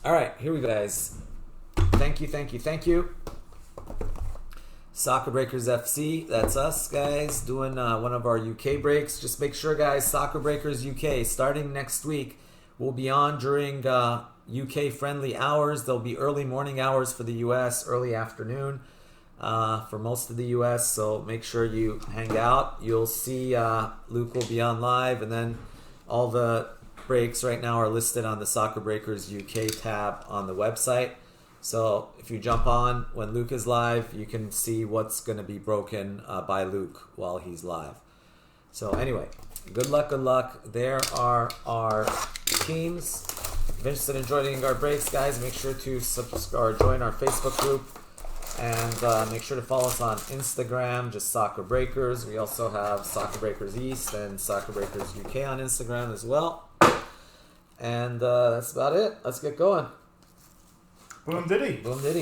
All right, here we go, guys. Thank you. Soccer Breakers FC, that's us, guys, doing one of our UK breaks. Just make sure, guys, Soccer Breakers UK, starting next week, we'll be on during UK friendly hours. There'll be early morning hours for the US, early afternoon for most of the US, so make sure you hang out. You'll see Luke will be on live, and then all the breaks right now are listed on the Soccer Breakers UK tab on the website. So if you jump on when Luke is live, you can see what's going to be broken by Luke while he's live. So anyway, good luck. There are our teams. If you're interested in joining our breaks, guys, make sure to subscribe or join our Facebook group. And make sure to follow us on Instagram, just Soccer Breakers. We also have Soccer Breakers East and Soccer Breakers UK on Instagram as well. And that's about it. Let's get going. Boom diddy.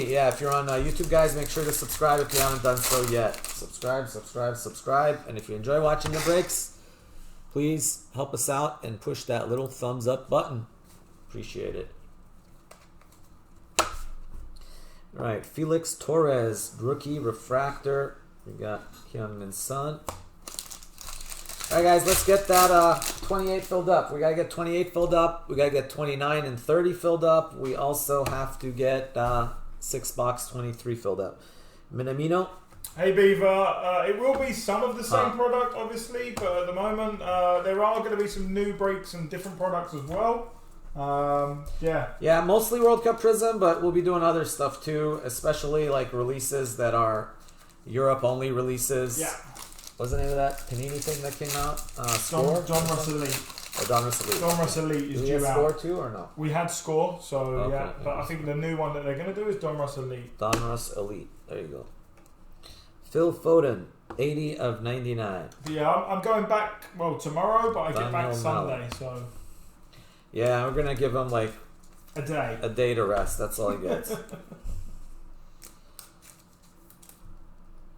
Yeah, if you're on YouTube, guys, make sure to subscribe if you haven't done so yet. Subscribe. And if you enjoy watching the breaks, please help us out and push that little thumbs up button. Appreciate it. All right, Felix Torres, rookie refractor. We got Hyun-Min Son. All right, guys, let's get that 28 filled up. We got to get 28 filled up. We got to get 29 and 30 filled up. We also have to get 6-box 23 filled up. Minamino. Hey, Beaver. It will be some of the same product, obviously, but at the moment, there are going to be some new breaks and different products as well. Yeah, mostly World Cup Prizm, but we'll be doing other stuff too, especially like releases that are Europe-only releases. Yeah. What's the name of that Panini thing that came out? Score? John Ross Elite. Oh, Don Ross Elite. Don Ross Elite is due out. Score too or no? We had Score, so yeah. But I think the new one that they're going to do is Don Ross Elite. Don Ross Elite. There you go. Phil Foden, 80 of 99. Yeah, I'm going back, well, tomorrow, but I get back Sunday, so... Yeah, we're going to give him like... A day. A day to rest. That's all he gets.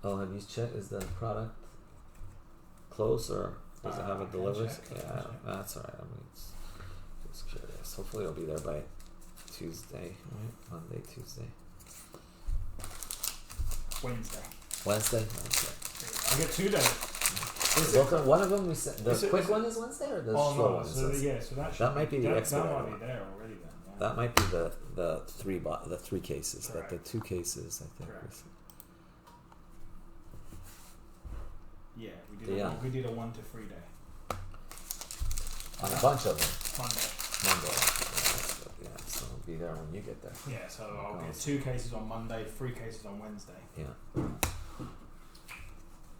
Oh, have you checked? Is the product close or does it have a delivery? Yeah, that's all right. I mean, it's just curious. Hopefully it'll be there by Tuesday, right? Monday, Tuesday. Wednesday? Okay. I get 2 days. One of them we said the quick one is Wednesday or the slow one? So that might be the expedite one. That might be there already then. Yeah. That might be the three cases, but the 2 cases I think. Yeah, we did a 1 to 3 day. On a bunch of them. Monday. Yeah, so it'll be there when you get there. Yeah, so I'll get 2 cases on Monday, 3 cases on Wednesday. Yeah.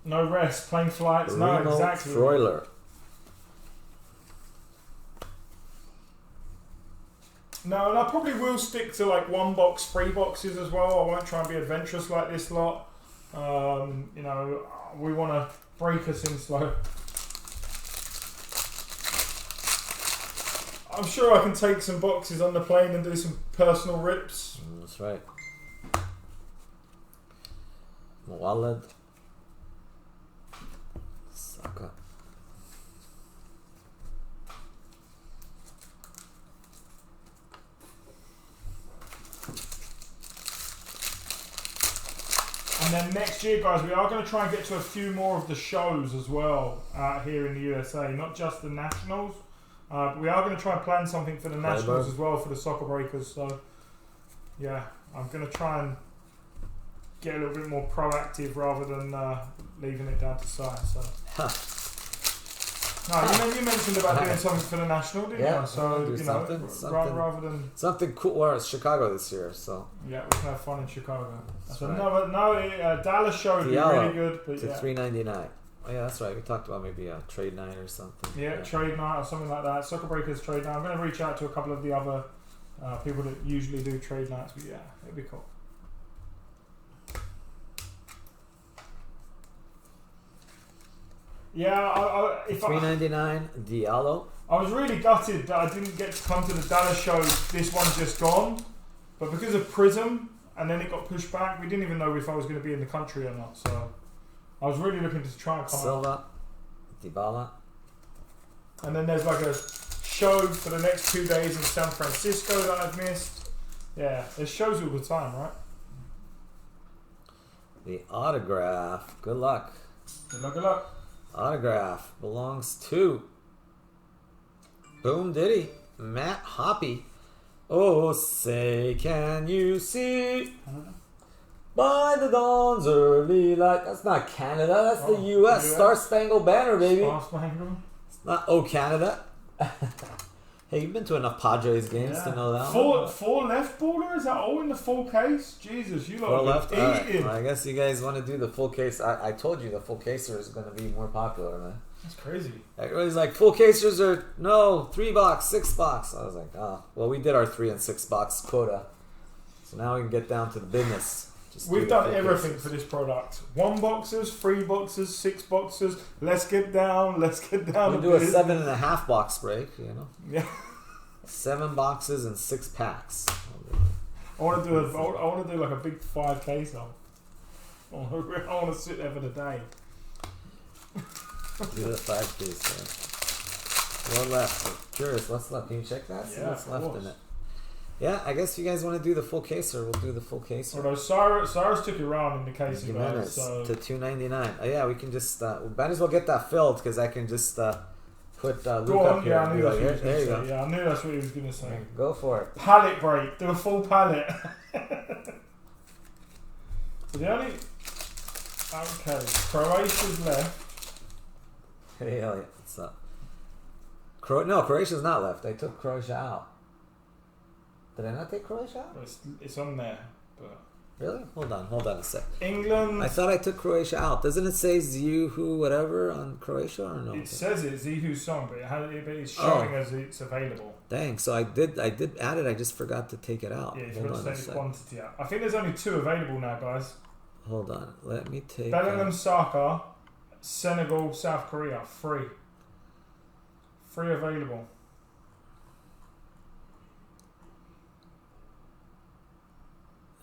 No rest, plane flights, no, exactly. Freuler. No, and I probably will stick to like 1 box, 3 boxes as well. I won't try and be adventurous like this lot. You know, we want to break us in slow. I'm sure I can take some boxes on the plane and do some personal rips. That's right. Wallet. Saka. And then next year, guys, we are going to try and get to a few more of the shows as well here in the USA, not just the Nationals. But we are going to try and plan something for the Nationals as well for the Soccer Breakers. So, yeah, I'm going to try and get a little bit more proactive rather than leaving it down to size. So. No, you mentioned about doing something for the National, didn't you? So, you know, rather than... Something cool. Well, it's Chicago this year, so... Yeah, we can have fun in Chicago. That's right. Dallas show would be really good. But to $3.99. Oh, yeah, that's right. We talked about maybe a trade night or something. Yeah, trade night or something like that. Soccer Breakers trade night. I'm going to reach out to a couple of the other people that usually do trade nights, but yeah, it'd be cool. Yeah, if $3.99 Diallo. I was really gutted that I didn't get to come to the Dallas show. This one's just gone, but because of Prizm, and then it got pushed back, we didn't even know if I was going to be in the country or not. So I was really looking to try and come Silva, Dybala. And then there's like a show for the next 2 days in San Francisco that I've missed. Yeah, it shows you all the time, right? The autograph. Good luck. Good luck, good luck. Autograph belongs to Boom Diddy, Matt Hoppy. Oh, say can you see by the dawn's early light? That's not Canada. That's the U.S. Star Spangled Banner, baby. Star Spangled. It's not Oh Canada. Hey, you've been to enough Padres games to know that. Four left baller? Is that all in the full case? Jesus, you lot Four are left. eating. Well, I guess you guys want to do the full case. I told you the full caser is going to be more popular, man. That's crazy. Everybody's like, full casers are no 3 box, 6 box. I was like, oh, well, we did our 3 and 6 box quota, so now we can get down to the business. We've done everything for this product. 1 boxes, 3 boxes, 6 boxes. Let's get down. Let's get down. We do a 7.5 box break, you know. Yeah. 7 boxes and 6 packs. I want to do like a big 5K song. I want to sit there for the day. Do the 5 piece. One left. I'm curious, what's left? Can you check that? See what's left in it. Yeah, I guess you guys want to do the full caser. We'll do the full caser. Although Cyrus took it around in the case of Jimenez so to $2.99. Oh yeah, we can just might as well get that filled because I can just put Luke up here. Yeah, I knew that's what he was there going you to go. say. Yeah, I knew that's what he was going to say. Go for it. Palette break. Do a full palette. The only... Okay, Croatia's left. Hey, Elliot, what's up? No, Croatia's not left. I took Croatia out. Did I not take Croatia out? It's on there, but... Really? Hold on a sec. England... I thought I took Croatia out. Doesn't it say Zihu whatever on Croatia or no? It says it's Zihu's song, but it's showing as it's available. Dang, so I did add it, I just forgot to take it out. Yeah, you forgot to take the quantity out. I think there's only 2 available now, guys. Hold on, let me take... Bellingham, Saka, Senegal, South Korea, 3. 3 available.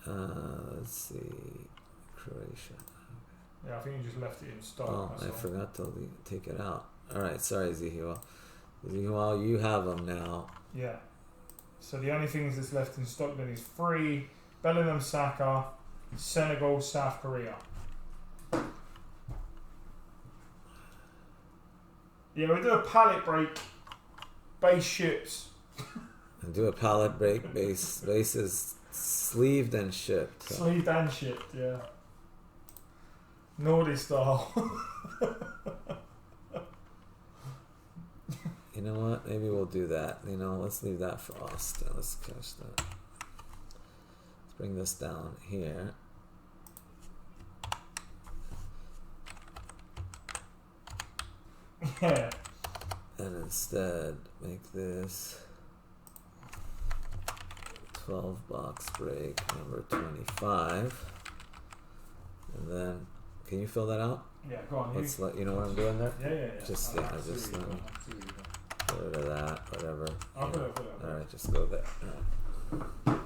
Let's see, Croatia. Yeah, I think you just left it in stock. Oh, I forgot to take it out. All right, sorry, Zihual. Zihual, you have them now. Yeah. So the only things that's left in stock then is 3, Bellingham, Saka, Senegal, South Korea. Yeah, we do a palette break. Base ships. And do a palette break. Base is sleeved and shipped. So. Sleeved and shipped, yeah. Naughty style. You know what? Maybe we'll do that. You know, let's leave that for Austin. Let's catch that. Let's bring this down here. Yeah. And instead, make this 12 box break number 25. And then, can you fill that out? Yeah, go on. Let's let you know what I'm doing there. Yeah. Just let me get rid of that, whatever. I'll put it. All right, just go there. All right.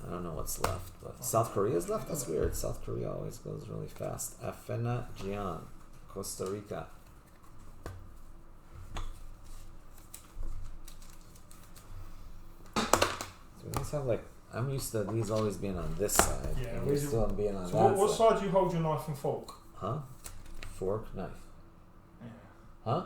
I don't know what's left, but South Korea's left? That's weird. South Korea always goes really fast. Afena Jian, Costa Rica. So we always have like, I'm used to these always being on this side. Yeah, and these still being on so that what side. side do you hold your knife and fork? Huh? Fork, knife. Yeah. Huh?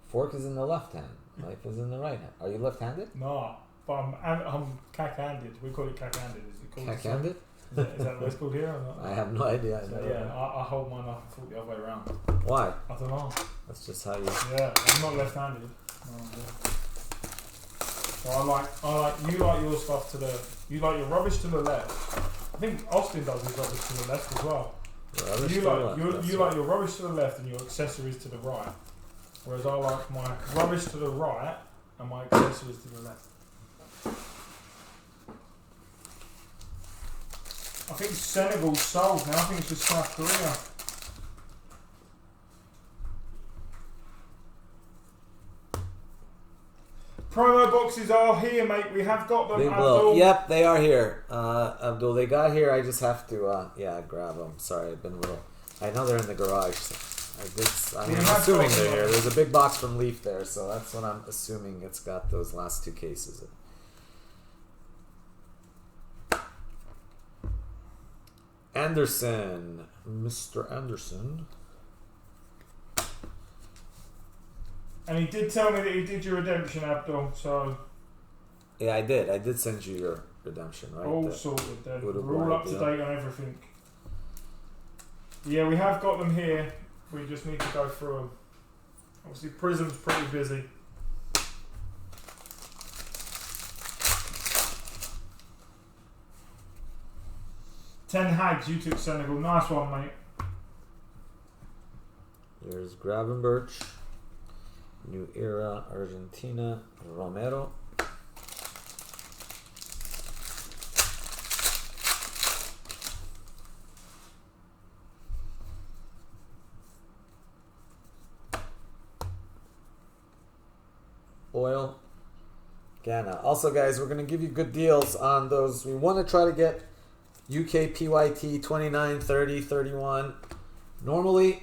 Fork is in the left hand. Knife is in the right hand. Are you left-handed? No, but I'm cack-handed. We call it cack-handed. Is it called? Cack-handed? Is that what it's called here or not? I have no idea. So yeah, I hold my knife and fork the other way around. Why? I don't know. That's just how you... Yeah, I'm not left-handed. No, yeah. So I like you like your stuff to the... You like your rubbish to the left. I think Austin does his rubbish to the left as well. You like your rubbish to the left and your accessories to the right. Whereas I like my rubbish to the right and my accessories to the left. I think Senegal's sold now. I think it's just South Korea. Promo boxes are here, mate. We have got them. Abdul. Yep, they are here. Abdul, they got here. I just have to, grab them. Sorry, I've been a little... I know they're in the garage. So I'm assuming they're here. There's a big box from Leaf there, so that's what I'm assuming. It's got those last two cases. Anderson, Mr. Anderson. And he did tell me that he did your redemption, Abdul, so... Yeah, I did. I did send you your redemption, right? All sorted, then. We're all up to date on everything. Yeah, we have got them here. We just need to go through them. Obviously, Prizm's pretty busy. Ten Hags, you took Senegal. Nice one, mate. There's Gravenberch. New Era, Argentina, Romero. Oil, Ghana. Also, guys, we're going to give you good deals on those. We want to try to get UK PYT 29, 30, 31. Normally,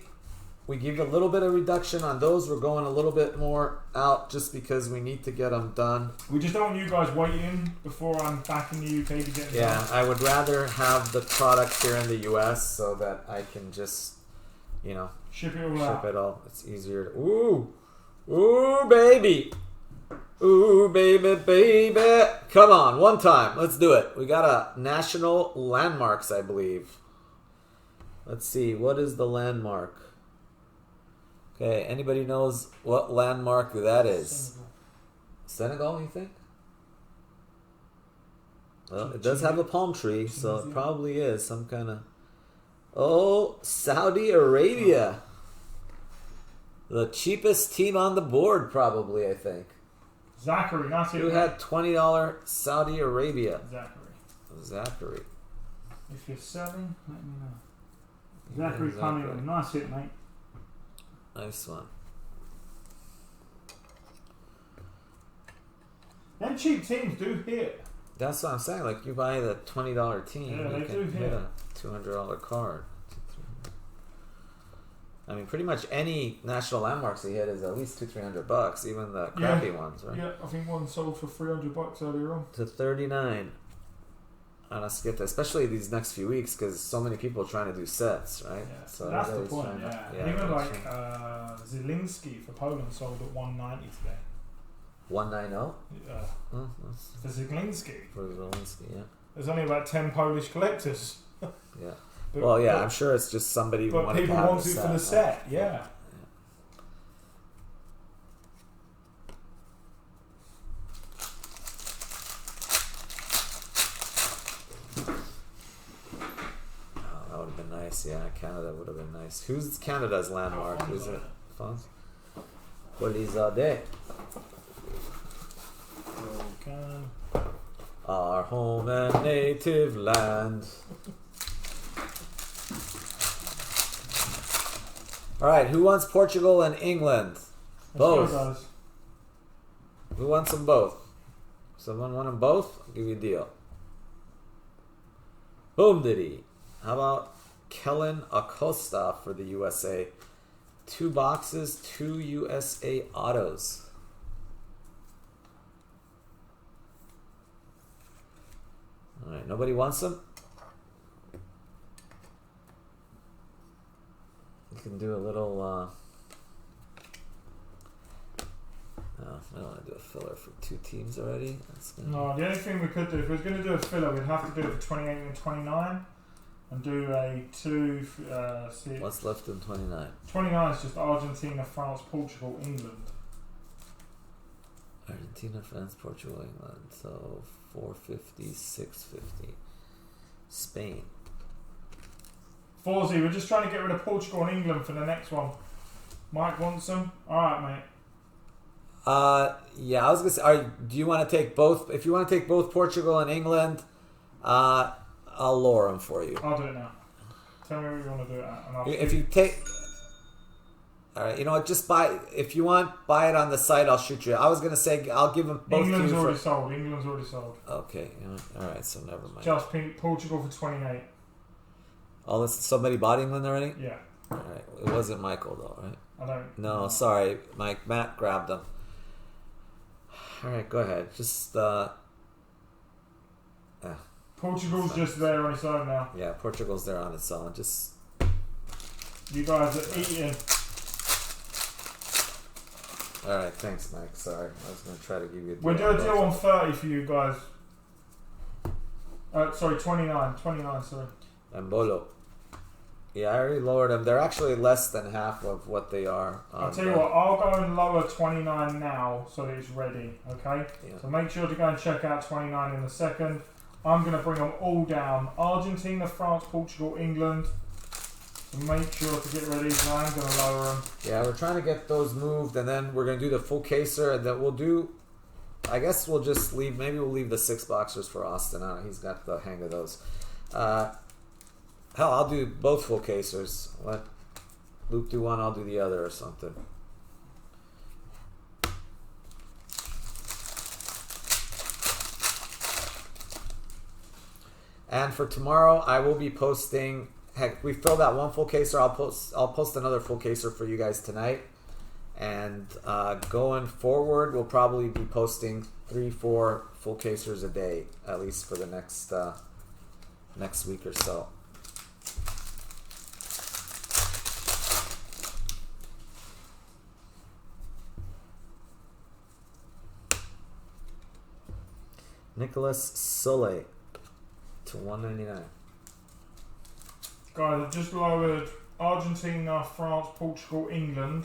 we give a little bit of reduction on those. We're going a little bit more out just because we need to get them done. We just don't want you guys waiting before I'm back in the UK to get them done. I would rather have the product here in the US so that I can just, ship it all. It's easier. Ooh, baby. Ooh, baby. Come on, one time. Let's do it. We got a national landmarks, I believe. Let's see. What is the landmark? Okay, anybody knows what landmark that is? Senegal, you think? Well, it does have a palm tree, so it probably is some kind of... Oh, Saudi Arabia. The cheapest team on the board, probably, I think. Zachary, not Who had $20 Saudi Arabia? Zachary. If you're selling, let me know. Zachary Cunningham. Nice hit, mate. Nice one. Them cheap teams do hit. That's what I'm saying. Like, you buy the $20 team, yeah, you can hit a $200 card. I mean, pretty much any national landmarks he hit is at least $200-300, even the crappy ones, right? Yeah, I think one sold for $300 earlier on. To 39. And let's get that, especially these next few weeks, because so many people are trying to do sets, right? Yeah. So that's the point. yeah, even like Zielinski for Poland sold at 190 today. 190? Yeah. For Zielinski. For Zielinski, yeah. There's only about 10 Polish collectors. Yeah. But, I'm sure it's just somebody but wanted people to have want it for the set, yeah. Oh, that would have been nice. Yeah, Canada would have been nice. Who's Canada's landmark? Who's it? Fons? Polizade. Okay. Our home and native land. All right, who wants Portugal and England? Both. Who wants them both? Someone want them both? I'll give you a deal. Boom diddy. How about Kellen Acosta for the USA? 2 boxes, 2 USA autos. All right, nobody wants them? You can do a little, no, I don't want to do a filler for 2 teams already. No, the only thing we could do, if we was going to do a filler, we'd have to do it for 28 and 29 and do a 2, What's left in 29? 29 is just Argentina, France, Portugal, England. Argentina, France, Portugal, England. So 450, 650. Spain. Forzy, we're just trying to get rid of Portugal and England for the next one. Mike wants them. Alright, mate. Yeah, I was going to say, do you want to take both? If you want to take both Portugal and England, I'll lower them for you. I'll do it now. Tell me what you want to do it at. And if you take... Alright, you know what, just buy... If you want, buy it on the site, I'll shoot you. I was going to say, I'll give them both England's to you already sold. England's already sold. Okay, alright, so never mind. Just Portugal for 28. Oh, somebody bought England already? Yeah. All right. It wasn't Michael though, right? I don't. No, sorry, Mike. Matt grabbed them. All right, go ahead. Just Portugal's just there on its own now. yeah, Portugal's there on its own. Just you guys are eating. all right. Thanks, Mike. Sorry, I was gonna try to give you a deal. We'll do a deal on 30 for you guys. Sorry, 29. 29, sorry. Mbolo. Yeah, I already lowered them. They're actually less than half of what they are. I'll tell you what, I'll go and lower 29 now so that it's ready, okay? Yeah. So make sure to go and check out 29 in a second. I'm going to bring them all down. Argentina, France, Portugal, England. So make sure to get ready and I'm going to lower them. Yeah, we're trying to get those moved and then we're going to do the full caser and then we'll do, I guess we'll just leave, maybe we'll leave the 6 boxers for Austin. He's got the hang of those. Hell, I'll do both full casers. Let Luke do one, I'll do the other or something. And for tomorrow, I will be posting. Heck, we filled out one full caser. I'll post another full caser for you guys tonight. And going forward, we'll probably be posting 3-4 full casers a day, at least for the next week or so. Nicholas Sole to 199. Guys, I've just lowered Argentina, France, Portugal, England,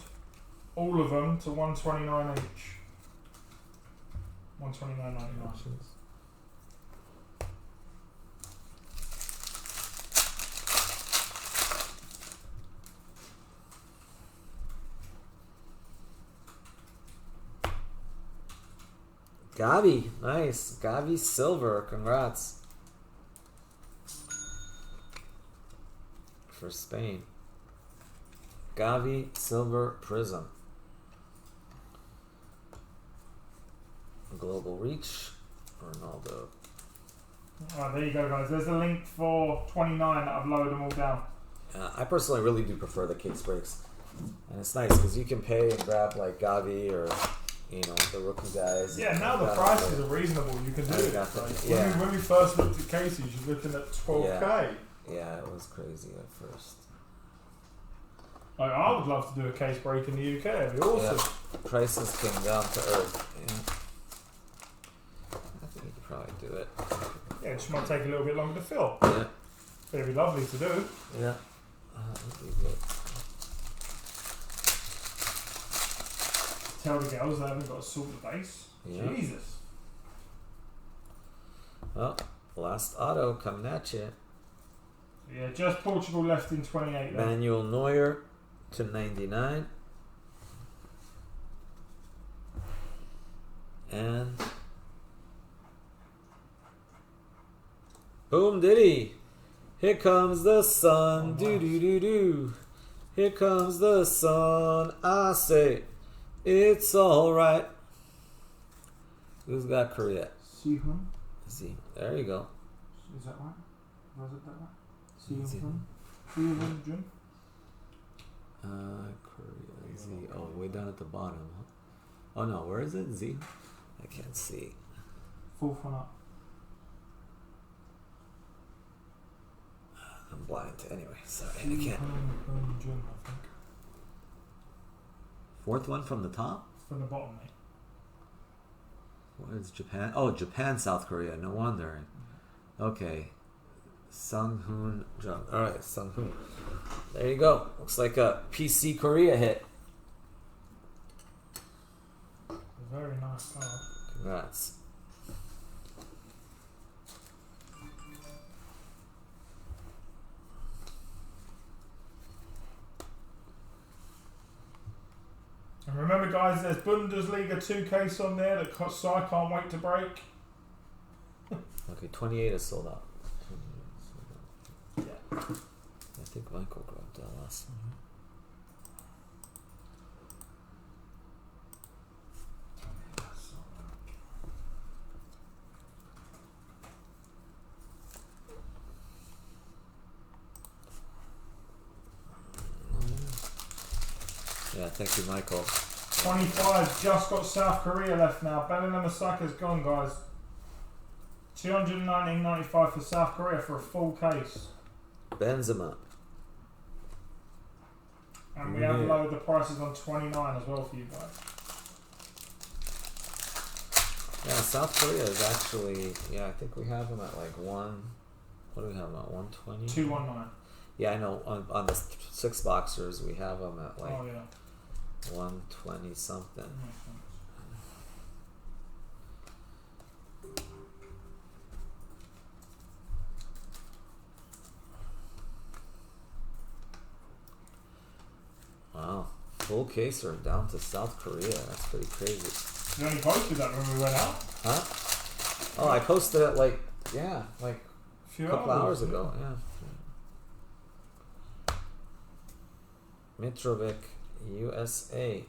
all of them to 129 each. 129.99. Gavi, nice. Gavi silver, congrats. For Spain. Gavi silver Prizm. Global reach, Ronaldo. Alright, there you go, guys. There's a link for 29 that I've lowered them all down. I personally really do prefer the case breaks. And it's nice because you can pay and grab like Gavi or the rookie guys. Yeah, now the prices are reasonable. You can do it. When we first looked at cases, you're looking at 12k. Yeah, it was crazy at first. Like, I would love to do a case break in the UK. It'd be awesome. Yeah. Prices came down to earth. Yeah. I think you could probably do it. Yeah, it just might take a little bit longer to fill. Yeah. But it'd be lovely to do. Yeah. That'd be good. Tell the girls they haven't got to sort the base. Yeah. Jesus. Well, last auto coming at you. Yeah, just Portugal left in 28 then. Manuel Neuer to 99. And boom diddy. Here comes the sun. Oh, nice. Do. Here comes the sun. I say it's alright. Who's got Korea? Sihun. Z. There you go. Is that right? Was it that right? Sihun. Sihun Jun. Korea Z. Oh, way down at the bottom. Huh? Oh no, where is it? Z. I can't see. Fourth one up. I'm blind. Anyway, sorry, I can't. Jun, I think. Fourth one from the top? From the bottom, mate. What is Japan? Oh, Japan, South Korea. No wonder. Okay. Sung Hoon Jung. Alright, Sung Hoon. There you go. Looks like a PC Korea hit. Very nice card. Congrats. And remember, guys, there's Bundesliga 2 case on there that I can't wait to break. Okay, 28 is sold out. Yeah. I think Michael grabbed that last one. Thank you, Michael. 25, just got South Korea left now. Bellingham Osaka's gone, guys. 219.95 for South Korea for a full case. Benzema. And we have lowered the prices on 29 as well for you guys. Yeah, South Korea is actually, yeah, I think we have them at like one. What do we have them at? 120? 219. Yeah, I know. On the 6 boxers, we have them at like 120 something. Wow, full caser down to South Korea. That's pretty crazy. You only posted that when we went out? Huh? Oh, I posted it like, yeah, like a couple hours ago. Yeah. Mitrovic, USA.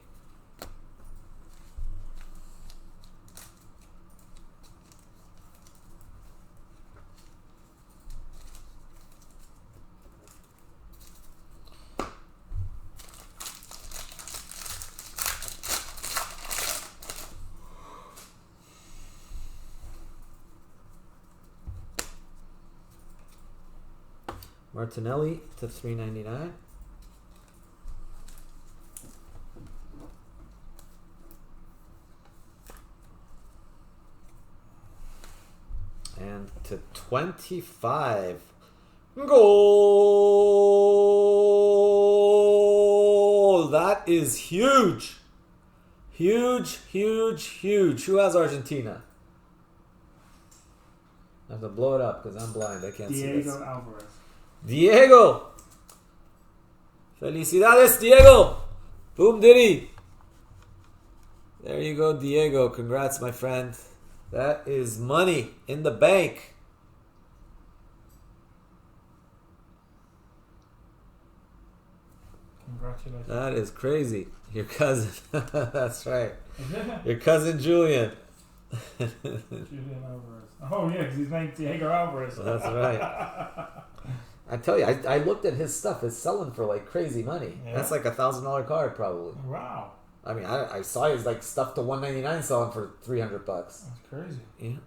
Martinelli to $3.99. And to 25. Goal! That is huge. Huge, huge, huge. Who has Argentina? I have to blow it up because I'm blind. I can't see this. Diego Alvarez. Diego! Felicidades, Diego! Boom diddy! There you go, Diego. Congrats, my friend. That is money in the bank. Congratulations. That is crazy. Your cousin. That's right. Is it? Your cousin Julian. Julian Alvarez. Oh, yeah, because his name's Diego Alvarez. That's right. I tell you, I looked at his stuff. It's selling for like crazy money. Yeah. That's like $1,000 card probably. Wow. I mean, I saw his like stuff to $199 selling for $300. That's crazy. Yeah.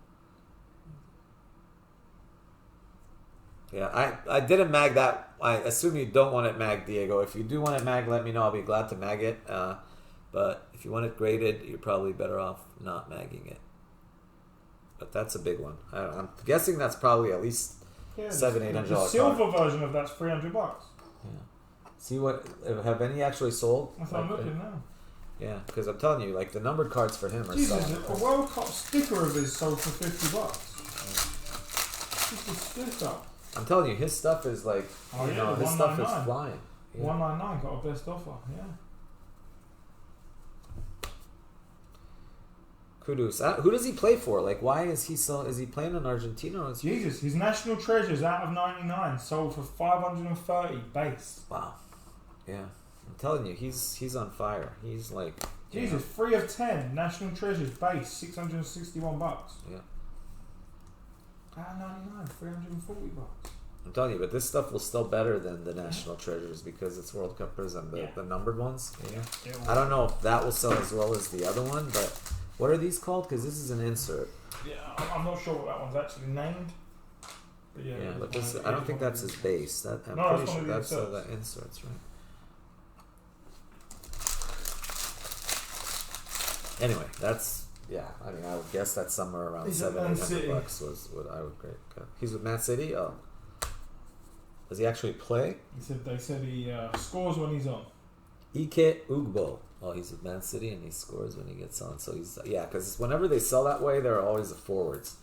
Yeah, I didn't mag that. I assume you don't want it mag, Diego. If you do want it mag, let me know. I'll be glad to mag it. But if you want it graded, you're probably better off not magging it. But that's a big one. I'm guessing that's probably at least $700-800. The silver version of that's $300. Yeah. See what have any actually sold? That's what I'm looking now. Yeah, because I'm telling you, like the numbered cards for him are Jesus, selling. a World Cup sticker of his sold for $50. Just a sticker. I'm telling you, his stuff is like, his stuff is flying. Yeah. 199 got a best offer. Yeah. Kudus. Who does he play for? Like, why is he so? Is he playing in Argentina? Or is he... Jesus, his national treasures out of 99 sold for 530 base. Wow. Yeah, I'm telling you, he's on fire. He's like Jesus, 3 of 10 national treasures base, $661. Yeah. Out of 99, $340. I'm telling you, but this stuff will still better than the national treasures because it's World Cup Prizm, the numbered ones. Yeah. I don't know if that will sell as well as the other one, but what are these called? Because this is an insert. Yeah, I'm not sure what that one's actually named. But yeah, but this I don't think that's his base. I'm pretty sure that's the inserts, right? Anyway, that's I mean, I would guess that's somewhere around $700-800 was what I would grade. He's with Man City. Oh, does he actually play? They said he scores when he's on. Ike Ugbo. Oh, he's with Man City and he scores when he gets on. So he's because whenever they sell that way, they're always the forwards.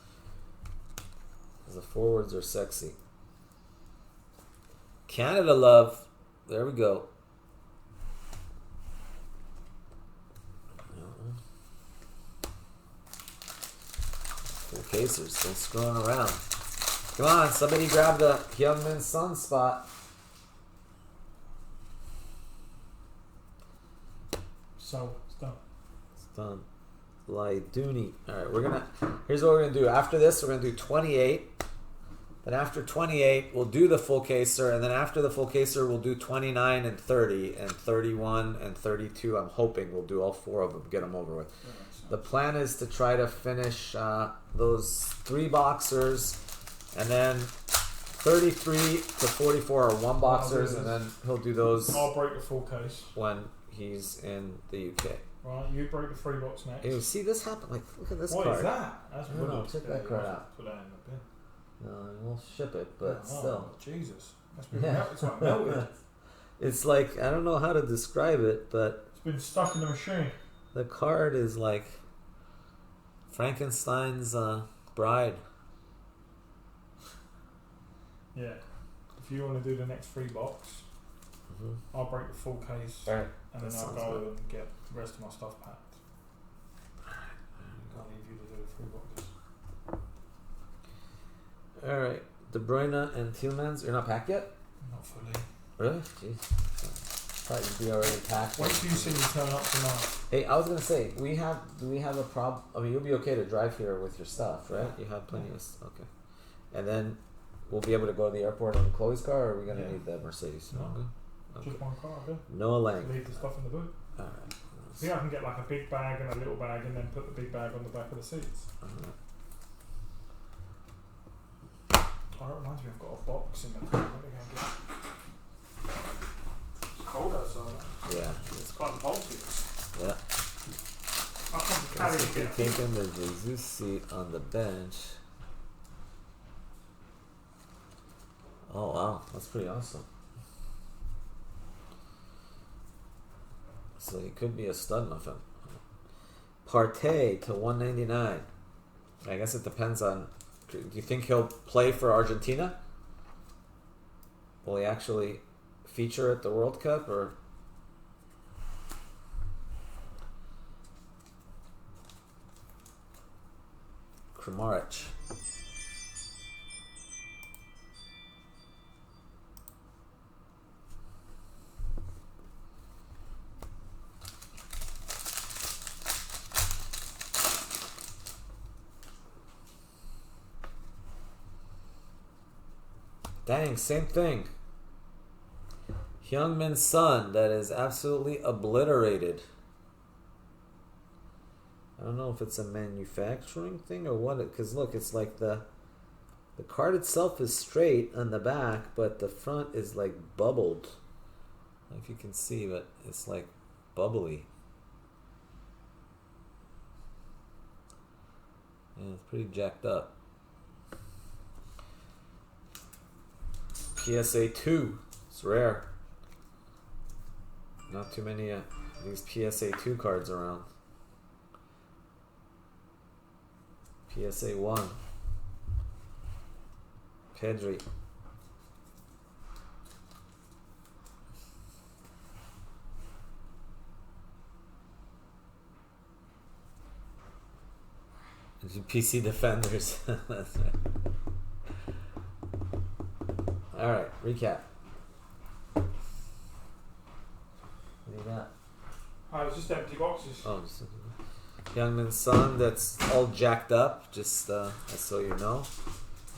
Because the forwards are sexy. Canada love. There we go. Full casers still screwing around. Come on, somebody grab the Hyungmin Son spot. So it's done. It's done. Laiduni. Alright, here's what we're gonna do. After this, we're gonna do 28. Then after 28, we'll do the full caser, and then after the full caser, we'll do 29 and 30, and 31 and 32. I'm hoping we'll do all 4 of them, get them over with. The plan is to try to finish those 3 boxers, and then 33 to 44 are 1 boxers, and then he'll do those. I'll break the full case when he's in the UK. Right, you break the 3 box next. Hey, see this happen? Like, look at this what card. What is that? That's no, check that card out. Put that in the bin. No, we'll ship it, but still. Jesus. That's been it's like melted. It's like, I don't know how to describe it, but it's been stuck in the machine. The card is like Frankenstein's bride. Yeah. If you want to do the next 3 box, I'll break the full case, and then I'll go and get the rest of my stuff packed. I'll leave you to do the 3 boxes. Alright, De Bruyne and Tielemans. You're not packed yet? Not fully. Really? Jeez. Thought you'd be already packed. Wait till you see me turn up tonight. Hey, I was gonna say, do we have a problem? I mean, you'll be okay to drive here with your stuff, right? You have plenty of stuff. Okay. And then we'll be able to go to the airport in Chloe's car, or are we gonna need the Mercedes? No. Okay. Just one car, okay? No Lang. Leave the stuff in the boot. Alright. See, I can get like a big bag and a little bag, and then put the big bag on the back of the seats. Alright. Oh, that reminds me, I've got a box in the car. Let me go and get it. It's cold outside. Yeah. It's quite bulky. Yeah. I'll come to carry it. Taking the Jesus seat on the bench. Oh wow, that's pretty awesome. So he could be a stud muffin. Partey to 199. I guess it depends on. Do you think he'll play for Argentina? Will he actually feature at the World Cup, or? Kramaric. Dang, same thing. Heung-Min Son, that is absolutely obliterated. I don't know if it's a manufacturing thing or what, because look, it's like the card itself is straight on the back, but the front is like bubbled. I don't know if you can see, but it's like bubbly. Yeah, it's pretty jacked up. PSA 2. It's rare. Not too many of these PSA 2 cards around. PSA 1. Pedri. PC Defenders. That's right. Alright, recap. What do you got? It's just empty boxes. Oh, just Heung-Min Son, that's all jacked up, just so you know.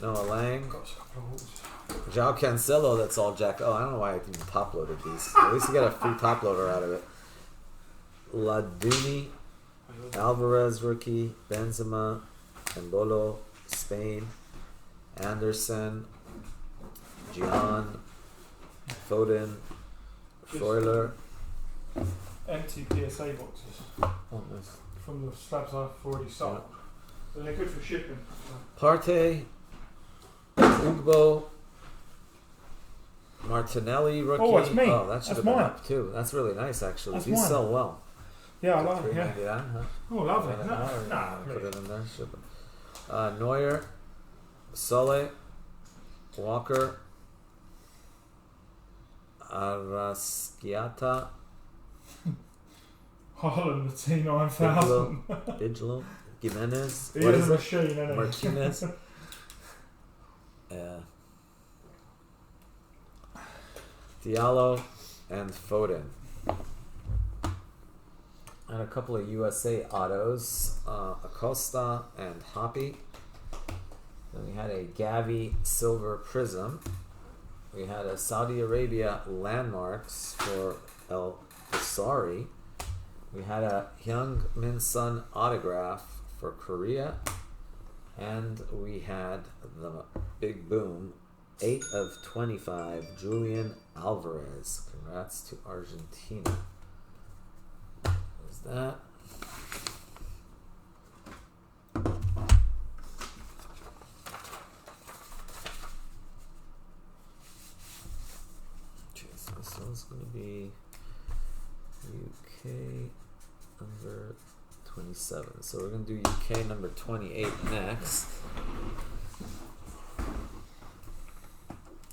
Noah Lang. João Cancelo, that's all jacked up. Oh, I don't know why I even top loaded these. At least you got a free top loader out of it. Laduni, Alvarez rookie, Benzema, Embolo, Spain, Anderson, Gian, Foden, Freuler. Empty PSA boxes. Oh, nice. From the slabs I've already sold. Yeah. And they're good for shipping. Partey, Ugbo, Martinelli rookie. Oh, it's me. Oh, that should have been mine. up too. That's really nice, actually. That's These mine. sell well. Yeah, I love it. Yeah. Huh? Oh, lovely. Put it in there. Ship it. Neuer, Sole, Walker, Arrascaeta, Holland, the T9000. Bigelow, Jimenez. He is a machine, isn't he? Martinez. Yeah. Diallo and Foden. And a couple of USA autos. Acosta and Hoppy. Then we had a Gavi Silver Prizm. We had a Saudi Arabia Landmarks for El Basari. We had a Hyung Min Sun autograph for Korea. And we had the Big Boom 8 of 25 Julian Alvarez. Congrats to Argentina. There's that. This one's going to be UK number 27. So we're going to do UK number 28 next.